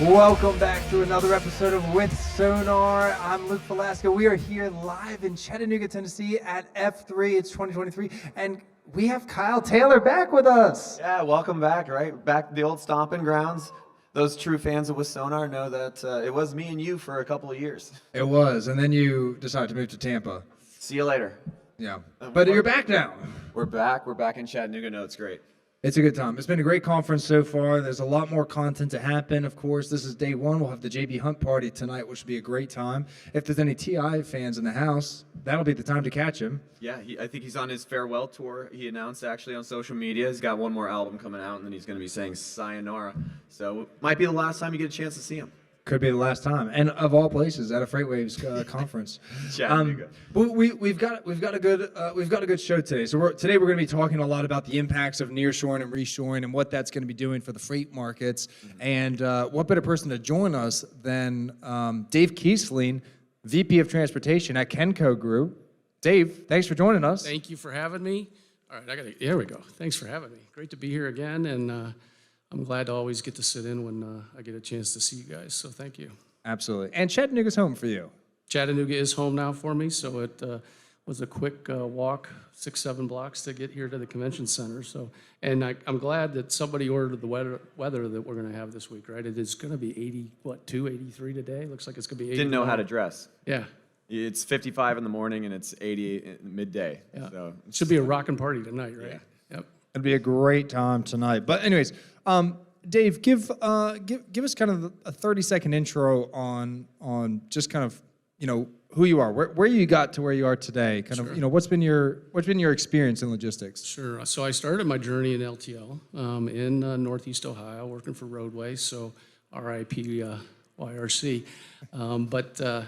Welcome back to another episode of With Sonar. I'm Luke Falasca. We are here live in Chattanooga, Tennessee at F3. It's 2023, and we have Kyle Taylor back with us. Yeah, welcome back, right? Back to the old stomping grounds. Those true fans of With Sonar know that it was me and you for a couple of years. It was, and then you decided to move to Tampa. See you later. Yeah, but you're back now. We're back. We're back in Chattanooga. No, it's great. It's a good time. It's been a great conference so far. There's a lot more content to happen. Of course, this is day one. We'll have the JB Hunt party tonight, which will be a great time. If there's any TI fans in the house, that'll be the time to catch him. Yeah, I think he's on his farewell tour. He announced actually on social media. He's got one more album coming out, and then he's going to be saying sayonara. So it might be the last time you get a chance to see him. Could be the last time, and of all places, at a FreightWaves conference. Chattanooga. But we've got a good show today. So today we're going to be talking a lot about the impacts of nearshoring and reshoring and what that's going to be doing for the freight markets. And what better person to join us than Dave Keisling, VP of Transportation at Kenco Group. Dave, thanks for joining us. Thank you for having me. All right, there we go. Thanks for having me. Great to be here again, and I'm glad to always get to sit in when I get a chance to see you guys, so thank you. Absolutely. And Chattanooga's home for you. Chattanooga is home now for me, so it was a quick walk, 6-7 blocks to get here to the convention center. So, and I'm glad that somebody ordered the weather that we're going to have this week, right? It is going to be 83 today? Looks like it's going to be 80. Didn't know how to dress. Yeah. It's 55 in the morning, and it's 80 midday. Yeah. So It should be a rockin' party tonight, right? Yeah. Yep. It'll be a great time tonight. But anyways, Dave, give us kind of a 30-second intro on just kind of, who you are, where you got to where you are today, kind Sure. of, what's been your experience in logistics? Sure. So I started my journey in LTL in Northeast Ohio, working for Roadway, so RIP YRC. But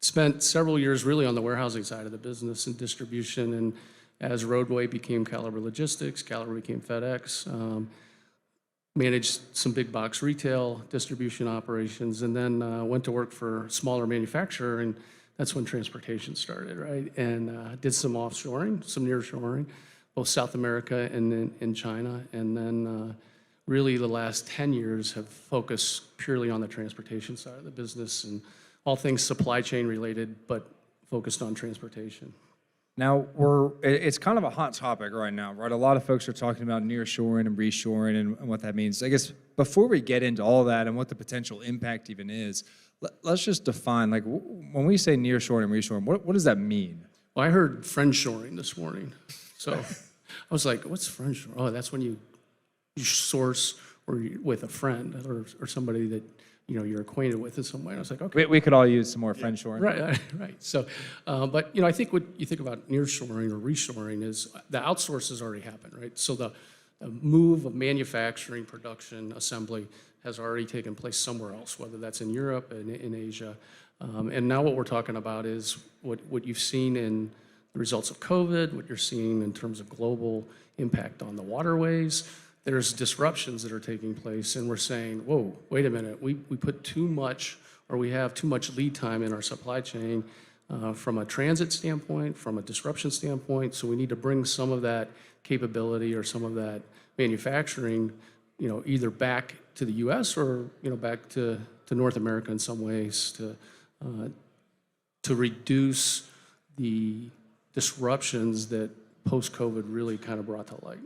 spent several years really on the warehousing side of the business and distribution. And as Roadway became Caliber Logistics, Caliber became FedEx, managed some big box retail distribution operations, and then went to work for a smaller manufacturer, and that's when transportation started, right? And did some offshoring, some nearshoring, both South America and in China, and then really the last 10 years have focused purely on the transportation side of the business and all things supply chain related, but focused on transportation. Now, it's kind of a hot topic right now, right? A lot of folks are talking about nearshoring and reshoring and what that means. I guess before we get into all that and what the potential impact even is, let's just define, like, when we say nearshoring and reshoring, what does that mean? Well, I heard friendshoring this morning. So I was like, what's friendshoring? Oh, that's when you source with a friend or somebody that you're acquainted with in some way. And I was like, okay. We could all use some more friendshoring. Right. So, but I think what you think about nearshoring or reshoring is the outsource has already happened, right? So the move of manufacturing, production, assembly has already taken place somewhere else, whether that's in Europe and in Asia. And now what we're talking about is what you've seen in the results of COVID, what you're seeing in terms of global impact on the waterways. There's disruptions that are taking place, and we're saying, whoa, wait a minute, we put too much, or we have too much lead time in our supply chain from a transit standpoint, from a disruption standpoint, so we need to bring some of that capability or some of that manufacturing, either back to the U.S. or, back to North America in some ways to reduce the disruptions that post-COVID really kind of brought to light.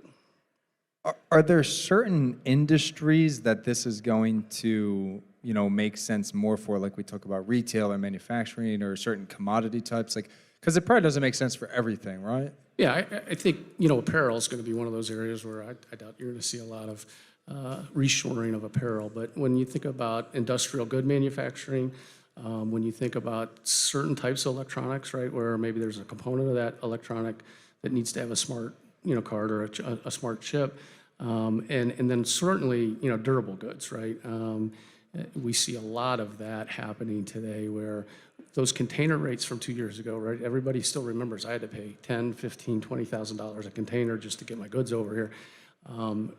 Are there certain industries that this is going to, make sense more for, like we talk about retail or manufacturing or certain commodity types? Like, because it probably doesn't make sense for everything, right? Yeah, I think, apparel is going to be one of those areas where I doubt you're going to see a lot of reshoring of apparel. But when you think about industrial good manufacturing, when you think about certain types of electronics, right, where maybe there's a component of that electronic that needs to have a smart, card or a smart chip, and then certainly, durable goods, right? We see a lot of that happening today where those container rates from 2 years ago, right? Everybody still remembers I had to pay $10,000, $15,000, $20,000 a container just to get my goods over here.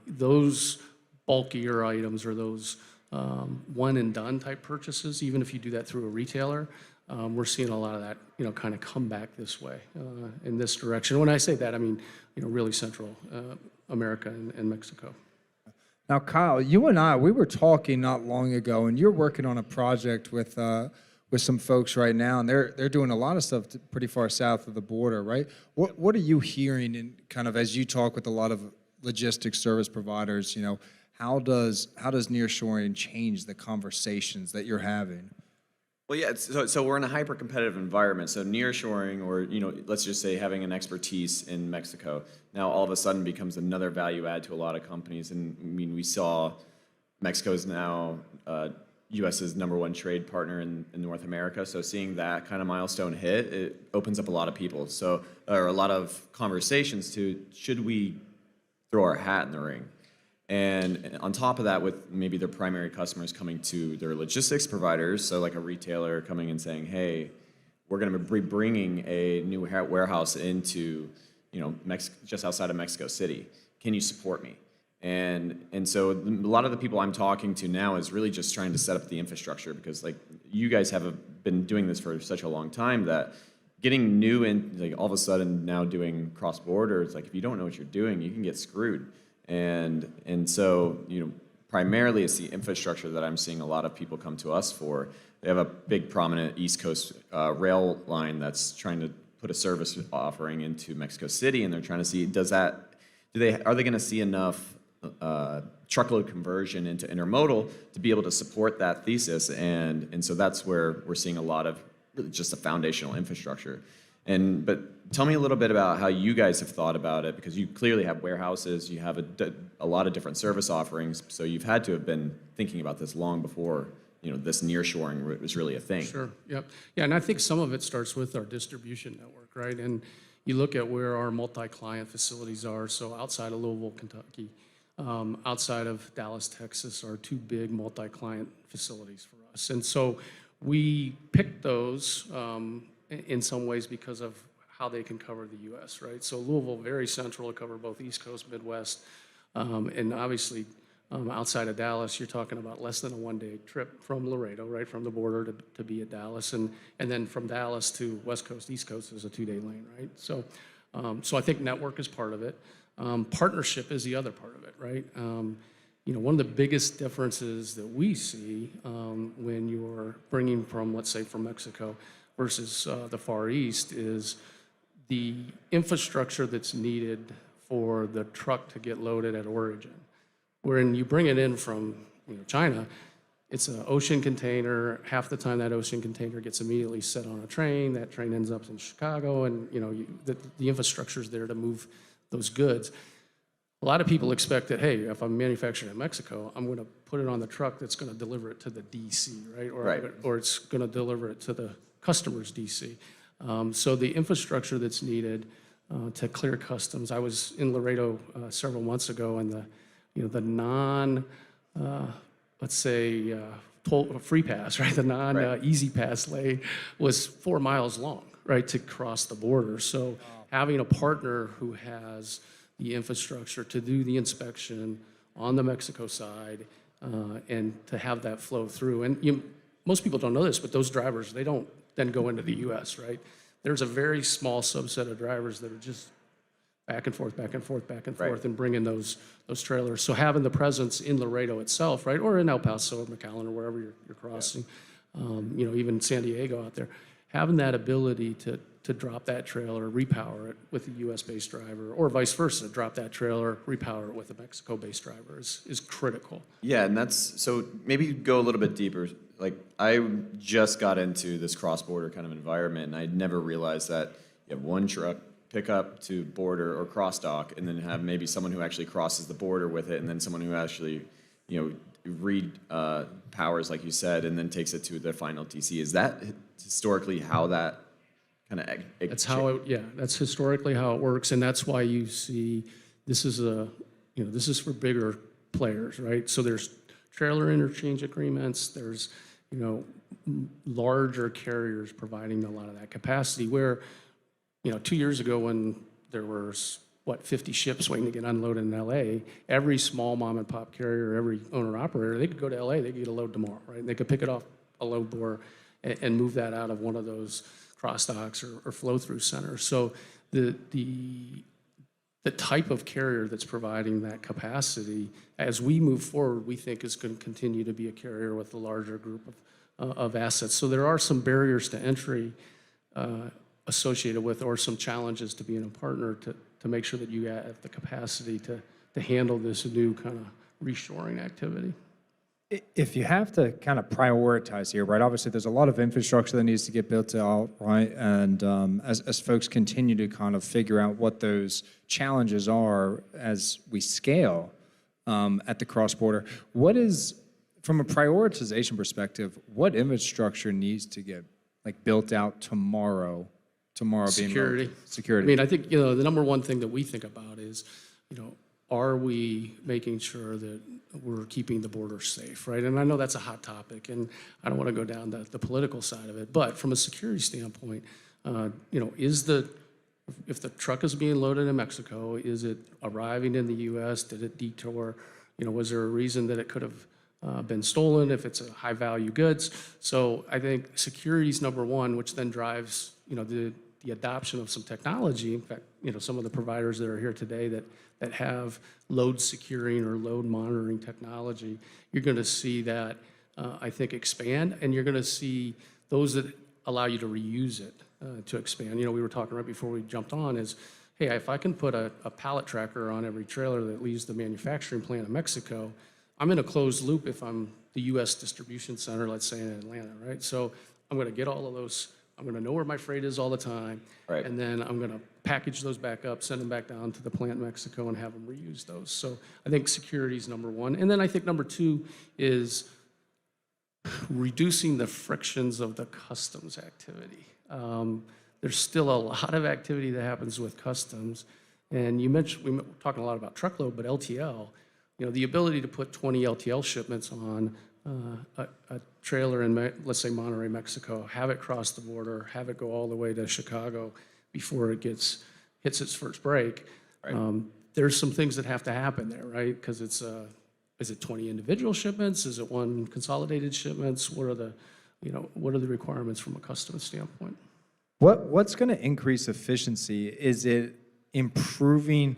Those bulkier items or those one and done type purchases, even if you do that through a retailer, we're seeing a lot of that, kind of come back this way, in this direction. When I say that, I mean, really Central America and Mexico. Now, Kyle, you and I, we were talking not long ago, and you're working on a project with some folks right now, and they're doing a lot of stuff pretty far south of the border, right? What are you hearing, in kind of as you talk with a lot of logistics service providers? You know, how does nearshoring change the conversations that you're having? Well, yeah, so we're in a hyper-competitive environment. So nearshoring, or let's just say having an expertise in Mexico, now all of a sudden becomes another value add to a lot of companies. And I mean, we saw Mexico is now U.S.'s #1 trade partner in North America. So seeing that kind of milestone hit, it opens up a lot of people. So, or a lot of conversations to, should we throw our hat in the ring? And on top of that, with maybe their primary customers coming to their logistics providers, so like a retailer coming and saying, hey, we're going to be bringing a new warehouse into, just outside of Mexico City. Can you support me? And so a lot of the people I'm talking to now is really just trying to set up the infrastructure, because like you guys have been doing this for such a long time that getting new in, like all of a sudden now doing cross-border, it's like if you don't know what you're doing, you can get screwed. And so, primarily it's the infrastructure that I'm seeing a lot of people come to us for. They have a big prominent East Coast rail line that's trying to put a service offering into Mexico City, and they're trying to see, are they going to see enough truckload conversion into intermodal to be able to support that thesis? And so that's where we're seeing a lot of really just the foundational infrastructure. But tell me a little bit about how you guys have thought about it, because you clearly have warehouses, you have a lot of different service offerings, so you've had to have been thinking about this long before this nearshoring was really a thing. Sure. Yep. Yeah, and I think some of it starts with our distribution network, right? And you look at where our multi-client facilities are. So outside of Louisville, Kentucky, outside of Dallas, Texas, are two big multi-client facilities for us. And so we picked those in some ways because of how they can cover the U.S., right? So Louisville, very central to cover both East Coast, Midwest, and obviously outside of Dallas, you're talking about less than a one-day trip from Laredo, right, from the border to be at Dallas, and then from Dallas to West Coast, East Coast is a two-day lane, right? So I think network is part of it. Partnership is the other part of it, right? One of the biggest differences that we see when you're bringing from, let's say, from Mexico versus the Far East is the infrastructure that's needed for the truck to get loaded at origin. When you bring it in from China, it's an ocean container. Half the time that ocean container gets immediately set on a train. That train ends up in Chicago, and the infrastructure is there to move those goods. A lot of people expect that, hey, if I'm manufacturing in Mexico, I'm going to put it on the truck that's going to deliver it to the DC, right? Or it's going to deliver it to the customer's DC. So the infrastructure that's needed to clear customs. I was in Laredo several months ago, and the non, let's say, free pass, right? The non easy pass lane was 4 miles long, right, to cross the border. So having a partner who has the infrastructure to do the inspection on the Mexico side and to have that flow through. And most people don't know this, but those drivers, they don't then go into the U.S., right? There's a very small subset of drivers that are just back and forth, and bringing those trailers. So having the presence in Laredo itself, right, or in El Paso or McAllen or wherever you're crossing, even San Diego out there, having that ability to drop that trailer, repower it with a U.S.-based driver, or vice versa, drop that trailer, repower it with a Mexico-based driver is critical. Yeah, and so maybe go a little bit deeper. Like, I just got into this cross-border kind of environment, and I never realized that you have one truck pick up to border or cross dock, and then have maybe someone who actually crosses the border with it, and then someone who actually, powers, like you said, and then takes it to the final TC. Is that historically how that kind of? That's historically how it works, and that's why you see this is for bigger players, right? So there's trailer interchange agreements. There's larger carriers providing a lot of that capacity. Where 2 years ago, when there was 50 ships waiting to get unloaded in LA, every small mom and pop carrier, every owner operator, they could go to LA, they could get a load tomorrow, right? And they could pick it off a load board and move that out of one of those cross docks or flow through centers. So the the type of carrier that's providing that capacity, as we move forward, we think is going to continue to be a carrier with a larger group of assets. So there are some barriers to entry associated with, or some challenges to being a partner to make sure that you have the capacity to handle this new kind of reshoring activity. If you have to kind of prioritize here, right? Obviously, there's a lot of infrastructure that needs to get built out, right? And as folks continue to kind of figure out what those challenges are as we scale at the cross-border, what is, from a prioritization perspective, what infrastructure needs to get like built out tomorrow? Tomorrow being Security. Security. I mean, I think, you know, the number one thing that we think about is, you know, are we making sure that we're keeping the border safe, right? And I know that's a hot topic, and I don't want to go down the political side of it, but from a security standpoint, you know, if the truck is being loaded in Mexico, is it arriving in the U.S.? Did it detour? You know, was there a reason that it could have been stolen if it's a high-value goods? So I think security is number one, which then drives, you know, the adoption of some technology. In fact, you know, some of the providers that are here today that have load securing or load monitoring technology, you're going to see that, I think, expand, and you're going to see those that allow you to reuse it to expand. You know, we were talking right before we jumped on is, hey, if I can put a pallet tracker on every trailer that leaves the manufacturing plant in Mexico, I'm in a closed loop if I'm the U.S. distribution center, let's say in Atlanta, right? So I'm going to get all of those. I'm going to know where my freight is all the time, Right. and then I'm going to package those back up, send them back down to the plant in Mexico, and have them reuse those. So I think security is number one. And then I think number two is reducing the frictions of the customs activity. There's still a lot of activity that happens with customs. And you mentioned, we were talking a lot about truckload, but LTL, you know, the ability to put 20 LTL shipments on a trailer in, let's say, Monterrey, Mexico, have it cross the border, have it go all the way to Chicago before it hits its first break. Right. There's some things that have to happen there, right? Because is it 20 individual shipments? Is it one consolidated shipments? What are the requirements from a customs standpoint? What's going to increase efficiency? Is it improving,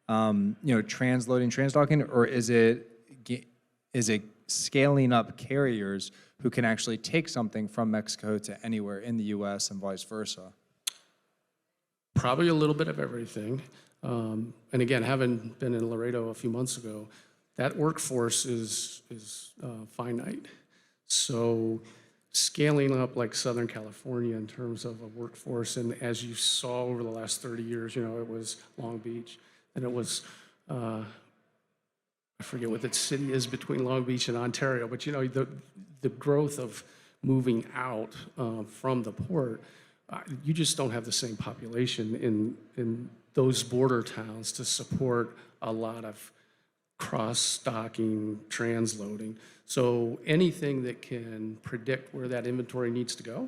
you know, transloading, transdocking, or is it scaling up carriers who can actually take something from Mexico to anywhere in the U.S. and vice versa? Probably a little bit of everything. And again, having been in Laredo a few months ago, that workforce is finite. So scaling up like Southern California in terms of a workforce, and as you saw over the last 30 years, you know, it was Long Beach, and it was, I forget what that city is between Long Beach and Ontario, but you know, the growth of moving out from the port, you just don't have the same population in those border towns to support a lot of cross-stocking, transloading. So anything that can predict where that inventory needs to go,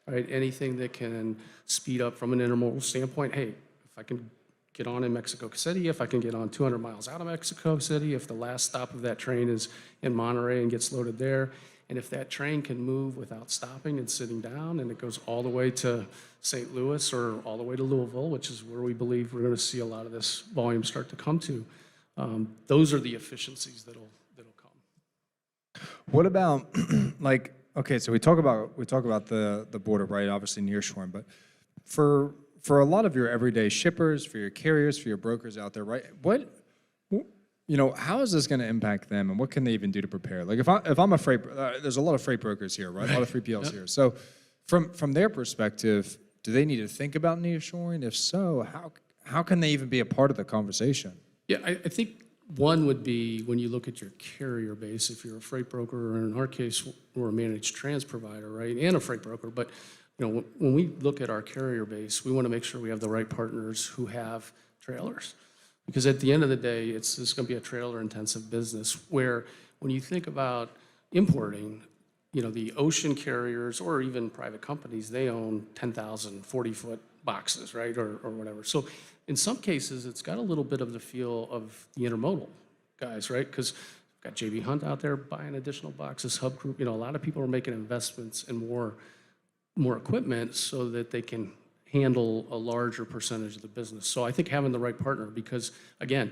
right? Anything that can speed up from an intermodal standpoint, hey, if I can get on in Mexico City, if I can get on 200 miles out of Mexico City, if the last stop of that train is in Monterrey and gets loaded there, and if that train can move without stopping and sitting down, and it goes all the way to St. Louis or all the way to Louisville, which is where we believe we're going to see a lot of this volume start to come to, those are the efficiencies that'll come. What about like, okay, so we talk about the border, right? Obviously nearshoring, but for a lot of your everyday shippers, for your carriers, for your brokers out there, right? You know, how is this going to impact them, and what can they even do to prepare? Like, if I'm a freight, there's a lot of freight brokers here, right? A lot of 3PLs here. So, from their perspective, do they need to think about nearshoring? If so, how can they even be a part of the conversation? Yeah, I think one would be when you look at your carrier base, if you're a freight broker, or in our case, we're a managed trans provider, right, and a freight broker. But you know, when we look at our carrier base, we want to make sure we have the right partners who have trailers. Because at the end of the day, it's going to be a trailer-intensive business where when you think about importing, you know, the ocean carriers or even private companies, they own 10,000 40-foot boxes, right, or whatever. So in some cases, it's got a little bit of the feel of the intermodal guys, right? Because you've got J.B. Hunt out there buying additional boxes, Hub Group. You know, a lot of people are making investments in more equipment so that they can handle a larger percentage of the business. So I think having the right partner, because again,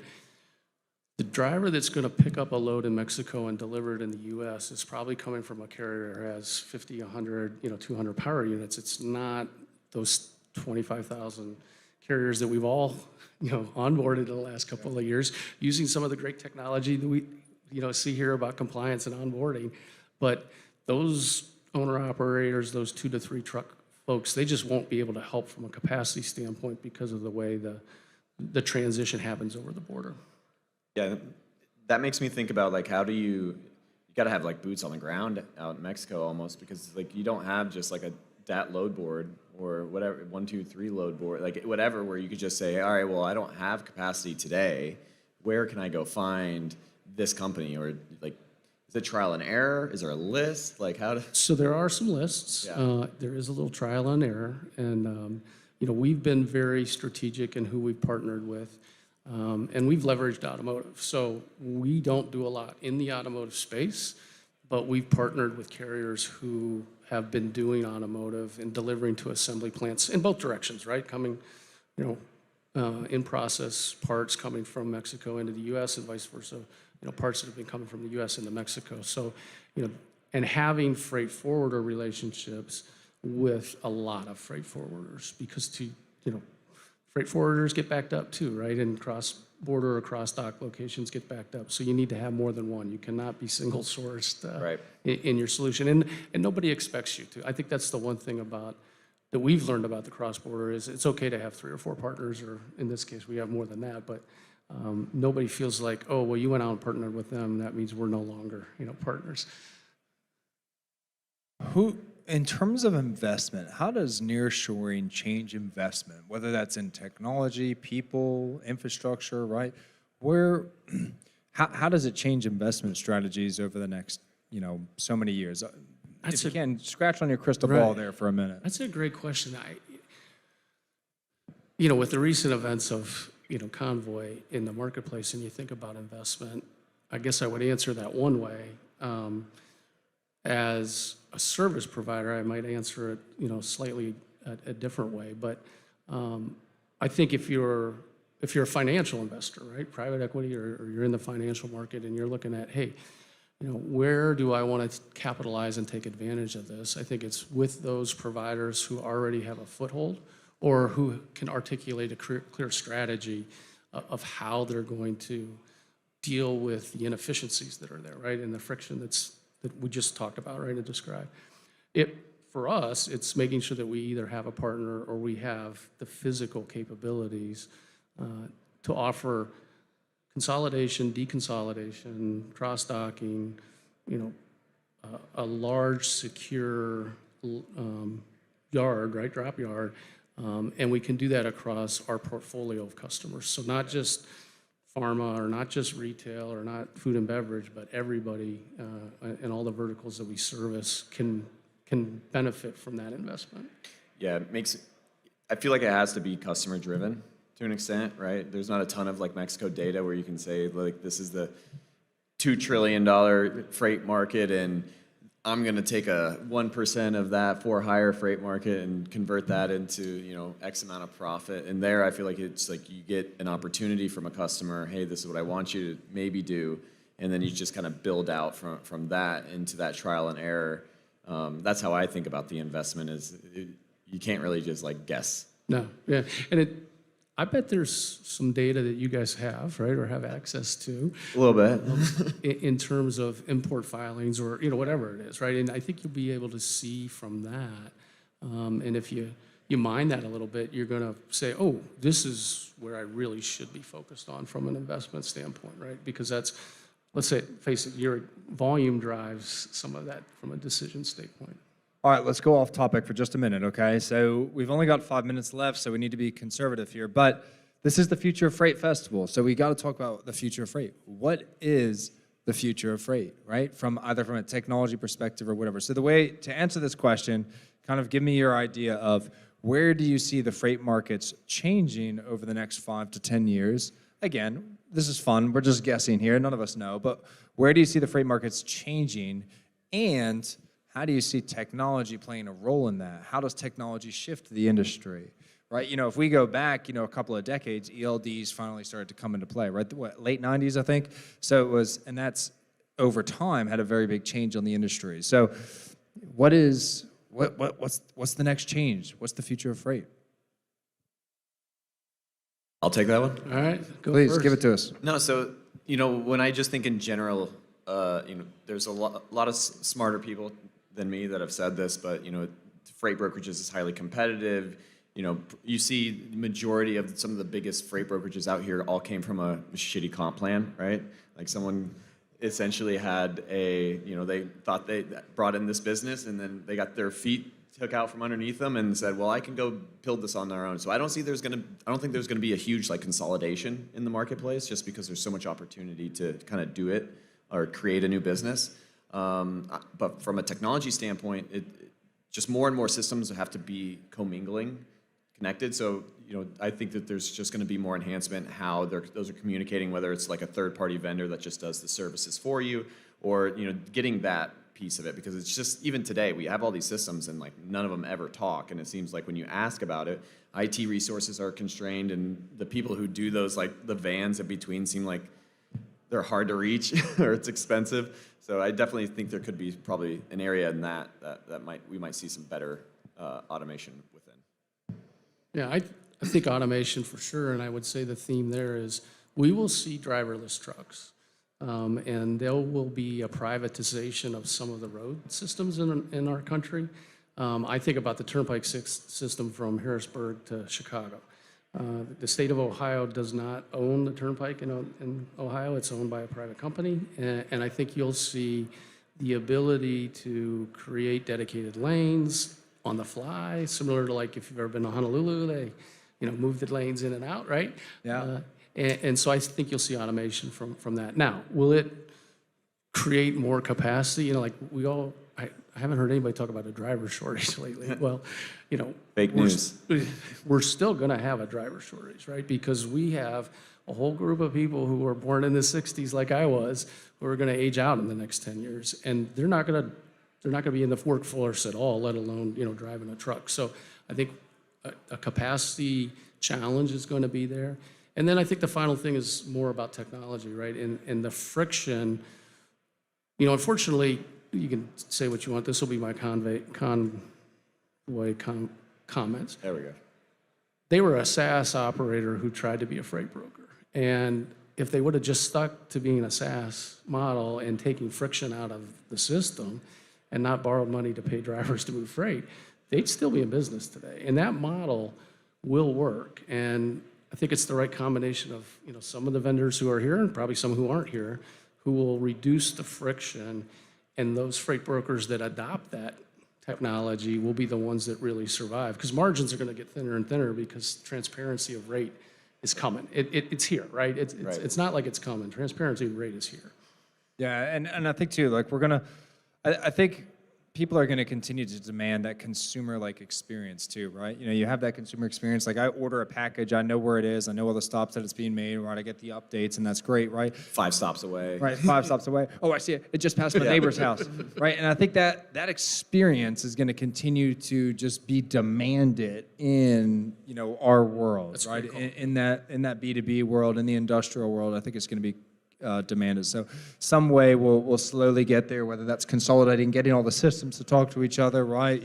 the driver that's going to pick up a load in Mexico and deliver it in the U.S. is probably coming from a carrier who has 50, 100, 200 power units. It's not those 25,000 carriers that we've all, onboarded in the last couple of years, using some of the great technology that we, see here about compliance and onboarding. But those owner-operators, those 2 to 3 truck folks, they just won't be able to help from a capacity standpoint because of the way the transition happens over the border. Yeah, that makes me think about like how do you got to have like boots on the ground out in Mexico almost, because like you don't have just like a DAT load board or whatever 1, 2, 3 load board, like whatever, where you could just say, all right, well, I don't have capacity today. Where can I go find this company? Or like, is it trial and error? Is there a list? Like how to? So there are some lists. Yeah. There is a little trial and error, and we've been very strategic in who we've partnered with. And we've leveraged automotive. So we don't do a lot in the automotive space, but we've partnered with carriers who have been doing automotive and delivering to assembly plants in both directions, right? Coming, in process parts coming from Mexico into the U.S. and vice versa, parts that have been coming from the U.S. into Mexico. So, and having freight forwarder relationships with a lot of freight forwarders, because freight forwarders get backed up too, right? And cross-border or cross-dock locations get backed up. So you need to have more than one. You cannot be single-sourced Right. in your solution. And nobody expects you to. I think that's the one thing that we've learned about the cross-border is it's okay to have 3 or 4 partners, or in this case, we have more than that. But nobody feels like, oh, well, you went out and partnered with them. That means we're no longer, partners. In terms of investment, how does nearshoring change investment? Whether that's in technology, people, infrastructure, right? How does it change investment strategies over the next, so many years? If you can, scratch on your crystal ball there for a minute. That's a great question. With the recent events of, Convoy in the marketplace, and you think about investment, I guess I would answer that one way. As a service provider, I might answer it, slightly a different way. But I think if you're a financial investor, right, private equity, or you're in the financial market and you're looking at, hey, where do I want to capitalize and take advantage of this? I think it's with those providers who already have a foothold or who can articulate a clear strategy of how they're going to deal with the inefficiencies that are there, right, and the friction that we just talked about, right, and described. For us, it's making sure that we either have a partner or we have the physical capabilities to offer consolidation, deconsolidation, cross-docking, a large, secure yard, right, drop yard, and we can do that across our portfolio of customers. So not just pharma or not just retail or not food and beverage, but everybody and all the verticals that we service can benefit from that investment. Yeah, I feel like it has to be customer driven to an extent, right? There's not a ton of like Mexico data where you can say like this is the $2 trillion freight market and I'm going to take a 1% of that for higher freight market and convert that into, X amount of profit. And there I feel like it's like you get an opportunity from a customer, hey, this is what I want you to maybe do. And then you just kind of build out from that into that trial and error. That's how I think about the investment you can't really just like guess. No, yeah. And I bet there's some data that you guys have, right, or have access to. A little bit. In terms of import filings or, whatever it is, right? And I think you'll be able to see from that. And if you mine that a little bit, you're going to say, oh, this is where I really should be focused on from an investment standpoint, right? Because that's, let's say, face it, your volume drives some of that from a decision standpoint. All right, let's go off topic for just a minute, okay? So we've only got 5 minutes left, so we need to be conservative here. But this is the Future of Freight Festival, so we got to talk about the future of freight. What is the future of freight, right? From either from a technology perspective or whatever. So the way to answer this question, kind of give me your idea of where do you see the freight markets changing over the next 5 to 10 years? Again, this is fun. We're just guessing here. None of us know. But where do you see the freight markets changing? And how do you see technology playing a role in that? How does technology shift the industry? Right, if we go back, a couple of decades, ELDs finally started to come into play, right? Late 90s, I think. So it was, and that's over time had a very big change on the industry. So what's the next change? What's the future of freight? I'll take that one. All right, go Please, first. give it to us. No, so, when I just think in general, there's a lot of smarter people than me that have said this, but, freight brokerages is highly competitive. You see the majority of some of the biggest freight brokerages out here all came from a shitty comp plan, right? Like someone essentially had they thought they brought in this business and then they got their feet took out from underneath them and said, well, I can go build this on their own. So I don't think there's gonna be a huge consolidation in the marketplace just because there's so much opportunity to kind of do it or create a new business. But from a technology standpoint, just more and more systems have to be commingling, connected. So, I think that there's just going to be more enhancement how those are communicating, whether it's like a third-party vendor that just does the services for you, or getting that piece of it, because it's just even today we have all these systems and none of them ever talk, and it seems like when you ask about it, IT resources are constrained, and the people who do those the vans in between seem like they're hard to reach or it's expensive. So I definitely think there could be probably an area in that we might see some better automation within. Yeah, I think automation for sure, and I would say the theme there is we will see driverless trucks, and there will be a privatization of some of the road systems in our country. I think about the Turnpike system from Harrisburg to Chicago. The state of Ohio does not own the Turnpike in Ohio. It's owned by a private company, and I think you'll see the ability to create dedicated lanes on the fly, similar to if you've ever been to Honolulu, they move the lanes in and out, right? Yeah. And so I think you'll see automation from that. Now, will it create more capacity? I haven't heard anybody talk about a driver shortage lately. Well, Fake news. We're still going to have a driver shortage, right? Because we have a whole group of people who were born in the 60s like I was, who are going to age out in the next 10 years. And they're not going to be in the workforce at all, let alone, driving a truck. So I think a capacity challenge is going to be there. And then I think the final thing is more about technology, right? And the friction, unfortunately, you can say what you want. This will be my convoy comments. There we go. They were a SaaS operator who tried to be a freight broker. And if they would have just stuck to being a SaaS model and taking friction out of the system and not borrowed money to pay drivers to move freight, they'd still be in business today. And that model will work. And I think it's the right combination of some of the vendors who are here and probably some who aren't here who will reduce the friction, and those freight brokers that adopt that technology will be the ones that really survive, because margins are going to get thinner and thinner because transparency of rate is coming. It's here, right? It's not like it's coming. Transparency of rate is here. Yeah, and I think too, I think people are gonna continue to demand that consumer-like experience too, right? You have that consumer experience. I order a package, I know where it is, I know all the stops that it's being made, right? I get the updates, and that's great, right? 5 stops away. Right, 5 stops away. Oh, I see it. It just passed my neighbor's house, right? And I think that experience is going to continue to just be demanded in our world, That's right? critical. In that B2B world, in the industrial world, I think it's going to be demanded. So some way we'll slowly get there, whether that's consolidating, getting all the systems to talk to each other, right?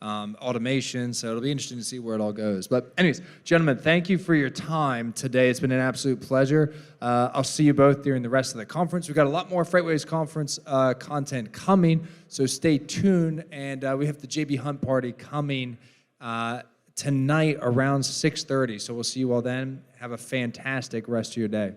Automation. So it'll be interesting to see where it all goes. But anyways, gentlemen, thank you for your time today. It's been an absolute pleasure. I'll see you both during the rest of the conference. We've got a lot more FreightWaves conference content coming, so stay tuned. And we have the JB Hunt party coming tonight around 6:30. So we'll see you all then. Have a fantastic rest of your day.